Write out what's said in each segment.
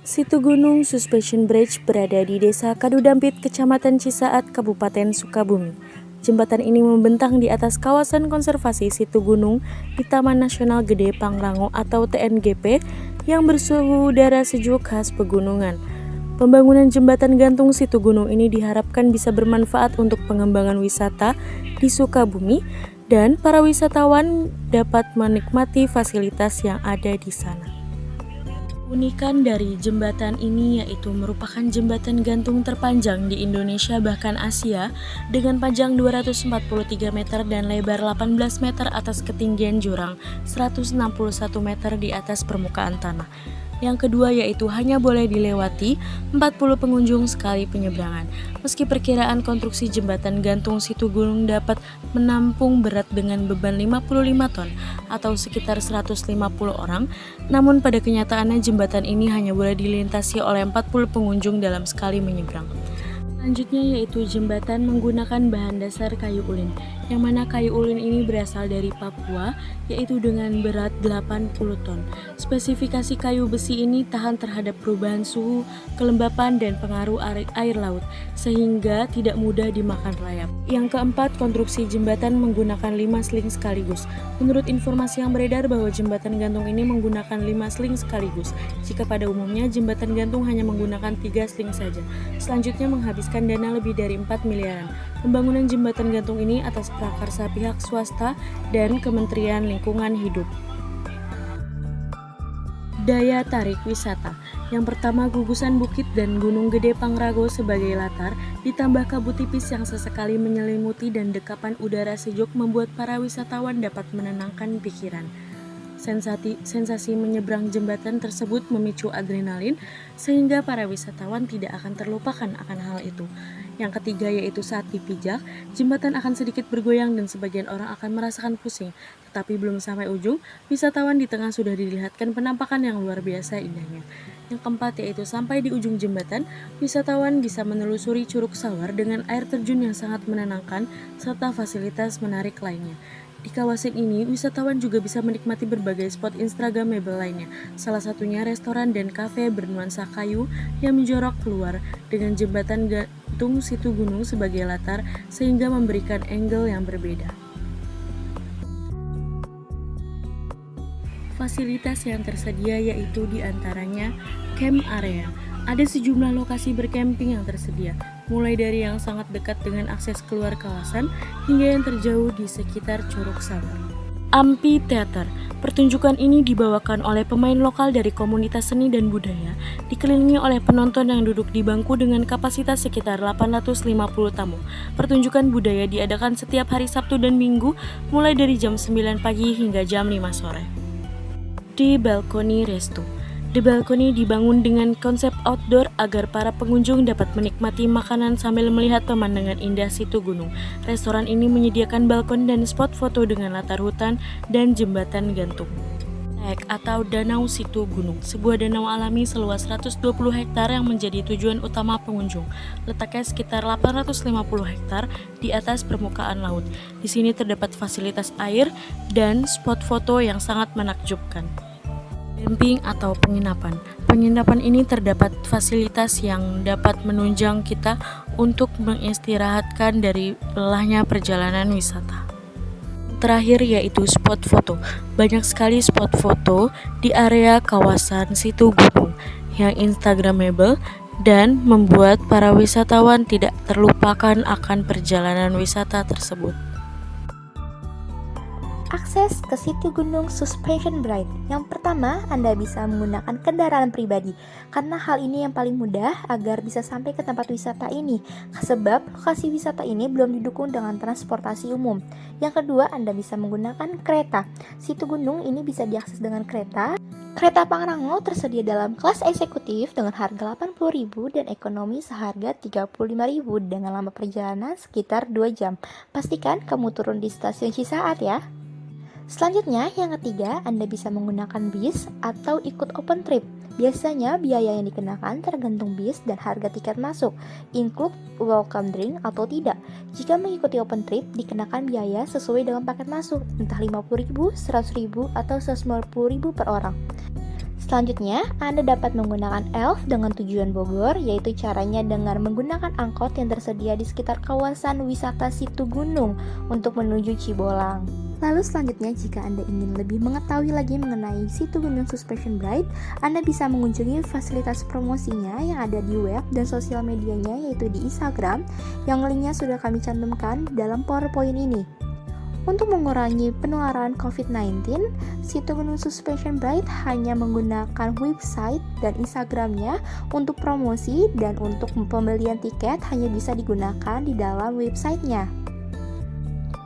Situ Gunung Suspension Bridge berada di Desa Kadudampit, Kecamatan Cisaat, Kabupaten Sukabumi. Jembatan ini membentang di atas kawasan konservasi Situ Gunung di Taman Nasional Gede Pangrango atau TNGP yang bersuhu udara sejuk khas pegunungan. Pembangunan jembatan gantung Situ Gunung ini diharapkan bisa bermanfaat untuk pengembangan wisata di Sukabumi dan para wisatawan dapat menikmati fasilitas yang ada di sana. Unikan dari jembatan ini yaitu merupakan jembatan gantung terpanjang di Indonesia bahkan Asia dengan panjang 243 meter dan lebar 18 meter atas ketinggian jurang 161 meter di atas permukaan tanah. Yang kedua yaitu hanya boleh dilewati 40 pengunjung sekali penyeberangan. Meski perkiraan konstruksi jembatan gantung Situ Gunung dapat menampung berat dengan beban 55 ton atau sekitar 150 orang, namun pada kenyataannya jembatan ini hanya boleh dilintasi oleh 40 pengunjung dalam sekali menyeberang. Selanjutnya yaitu jembatan menggunakan bahan dasar kayu ulin, yang mana kayu ulin ini berasal dari Papua, yaitu dengan berat 80 ton. Spesifikasi kayu besi ini tahan terhadap perubahan suhu, kelembapan, dan pengaruh air laut, sehingga tidak mudah dimakan rayap. Yang keempat, konstruksi jembatan menggunakan 5 sling sekaligus. Menurut informasi yang beredar bahwa jembatan gantung ini menggunakan 5 sling sekaligus, jika pada umumnya jembatan gantung hanya menggunakan 3 sling saja. Selanjutnya menghabiskan dana lebih dari 4 miliaran. Pembangunan jembatan gantung ini atas prakarsa pihak swasta dan Kementerian Lingkungan Hidup. Daya tarik wisata. Yang pertama, gugusan bukit dan Gunung Gede Pangrango sebagai latar, ditambah kabut tipis yang sesekali menyelimuti dan dekapan udara sejuk membuat para wisatawan dapat menenangkan pikiran. Sensasi menyeberang jembatan tersebut memicu adrenalin sehingga para wisatawan tidak akan terlupakan akan hal itu. Yang ketiga yaitu saat dipijak, jembatan akan sedikit bergoyang dan sebagian orang akan merasakan pusing. Tetapi belum sampai ujung, wisatawan di tengah sudah dilihatkan penampakan yang luar biasa indahnya. Yang keempat yaitu sampai di ujung jembatan, wisatawan bisa menelusuri Curug Sawar dengan air terjun yang sangat menenangkan serta fasilitas menarik lainnya. Di kawasan ini, wisatawan juga bisa menikmati berbagai spot instagramable lainnya, salah satunya restoran dan kafe bernuansa kayu yang menjorok keluar dengan jembatan gantung Situ Gunung sebagai latar sehingga memberikan angle yang berbeda. Fasilitas yang tersedia yaitu diantaranya camp area. Ada sejumlah lokasi bercamping yang tersedia, mulai dari yang sangat dekat dengan akses keluar kawasan hingga yang terjauh di sekitar Curug Sawar. Amphitheater. Pertunjukan ini dibawakan oleh pemain lokal dari komunitas seni dan budaya, dikelilingi oleh penonton yang duduk di bangku dengan kapasitas sekitar 850 tamu. Pertunjukan budaya diadakan setiap hari Sabtu dan Minggu, mulai dari jam 9 pagi hingga jam 5 sore. Di Balcony Resto. The Balcony dibangun dengan konsep outdoor agar para pengunjung dapat menikmati makanan sambil melihat pemandangan indah Situ Gunung. Restoran ini menyediakan balkon dan spot foto dengan latar hutan dan jembatan gantung. Lake atau Danau Situ Gunung, sebuah danau alami seluas 120 hektar yang menjadi tujuan utama pengunjung. Letaknya sekitar 850 hektar di atas permukaan laut. Di sini terdapat fasilitas air dan spot foto yang sangat menakjubkan. Camping atau penginapan. Penginapan ini terdapat fasilitas yang dapat menunjang kita untuk mengistirahatkan dari lelahnya perjalanan wisata. Terakhir yaitu spot foto. Banyak sekali spot foto di area kawasan Situ Gunung yang instagramable dan membuat para wisatawan tidak terlupakan akan perjalanan wisata tersebut. Akses ke Situ Gunung Suspension Bridge. Yang pertama, Anda bisa menggunakan kendaraan pribadi karena hal ini yang paling mudah agar bisa sampai ke tempat wisata ini, sebab lokasi wisata ini belum didukung dengan transportasi umum. Yang kedua, Anda bisa menggunakan kereta. Situ Gunung ini bisa diakses dengan kereta. Kereta Pangrango tersedia dalam kelas eksekutif dengan harga Rp80.000 dan ekonomi seharga Rp35.000 dengan lama perjalanan sekitar 2 jam. Pastikan kamu turun di stasiun Cisaat ya. Selanjutnya, yang ketiga, Anda bisa menggunakan bis atau ikut open trip. Biasanya biaya yang dikenakan tergantung bis dan harga tiket masuk, include welcome drink atau tidak. Jika mengikuti open trip, dikenakan biaya sesuai dengan paket masuk, entah Rp50.000, Rp100.000, atau Rp150.000 per orang. Selanjutnya, Anda dapat menggunakan ELF dengan tujuan Bogor, yaitu caranya dengan menggunakan angkot yang tersedia di sekitar kawasan wisata Situ Gunung untuk menuju Cibolang. Lalu selanjutnya, jika Anda ingin lebih mengetahui lagi mengenai Situ Gunung Suspension Bride, Anda bisa mengunjungi fasilitas promosinya yang ada di web dan sosial medianya, yaitu di Instagram, yang linknya sudah kami cantumkan dalam PowerPoint ini. Untuk mengurangi penularan COVID-19, Situ Gunung Suspension Bride hanya menggunakan website dan Instagramnya untuk promosi, dan untuk pembelian tiket hanya bisa digunakan di dalam websitenya.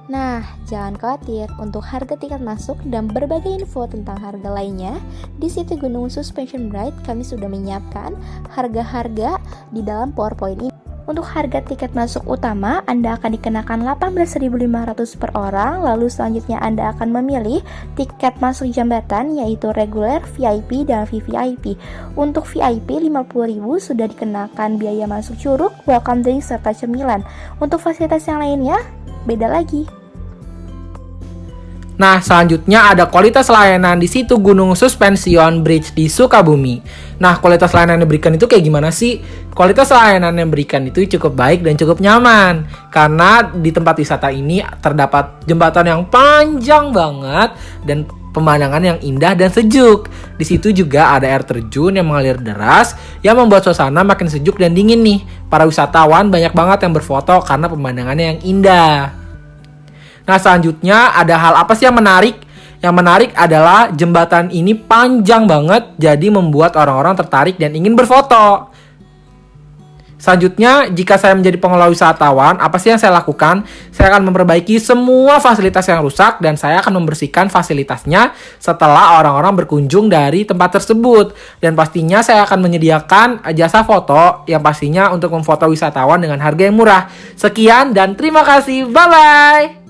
Nah, jangan khawatir, untuk harga tiket masuk dan berbagai info tentang harga lainnya, di Situ Gunung Suspension Bride kami sudah menyiapkan harga-harga di dalam PowerPoint ini. Untuk harga tiket masuk utama, Anda akan dikenakan 18.500 per orang, lalu selanjutnya Anda akan memilih tiket masuk jambatan, yaitu reguler, VIP, dan VVIP. Untuk VIP 50.000 sudah dikenakan biaya masuk curug, welcome drink, serta cemilan. Untuk fasilitas yang lainnya, beda lagi. Nah, selanjutnya ada kualitas layanan di Situ Gunung Suspension Bridge di Sukabumi. Nah, kualitas layanan yang diberikan itu kayak gimana sih? Kualitas layanan yang diberikan itu cukup baik dan cukup nyaman. Karena di tempat wisata ini terdapat jembatan yang panjang banget dan pemandangan yang indah dan sejuk. Di situ juga ada air terjun yang mengalir deras yang membuat suasana makin sejuk dan dingin nih. Para wisatawan banyak banget yang berfoto karena pemandangannya yang indah. Nah, selanjutnya ada hal apa sih yang menarik? Yang menarik adalah jembatan ini panjang banget, jadi membuat orang-orang tertarik dan ingin berfoto. Selanjutnya, jika saya menjadi pengelola wisatawan, apa sih yang saya lakukan? Saya akan memperbaiki semua fasilitas yang rusak dan saya akan membersihkan fasilitasnya setelah orang-orang berkunjung dari tempat tersebut. Dan pastinya saya akan menyediakan jasa foto yang pastinya untuk memfoto wisatawan dengan harga yang murah. Sekian dan terima kasih. Bye-bye!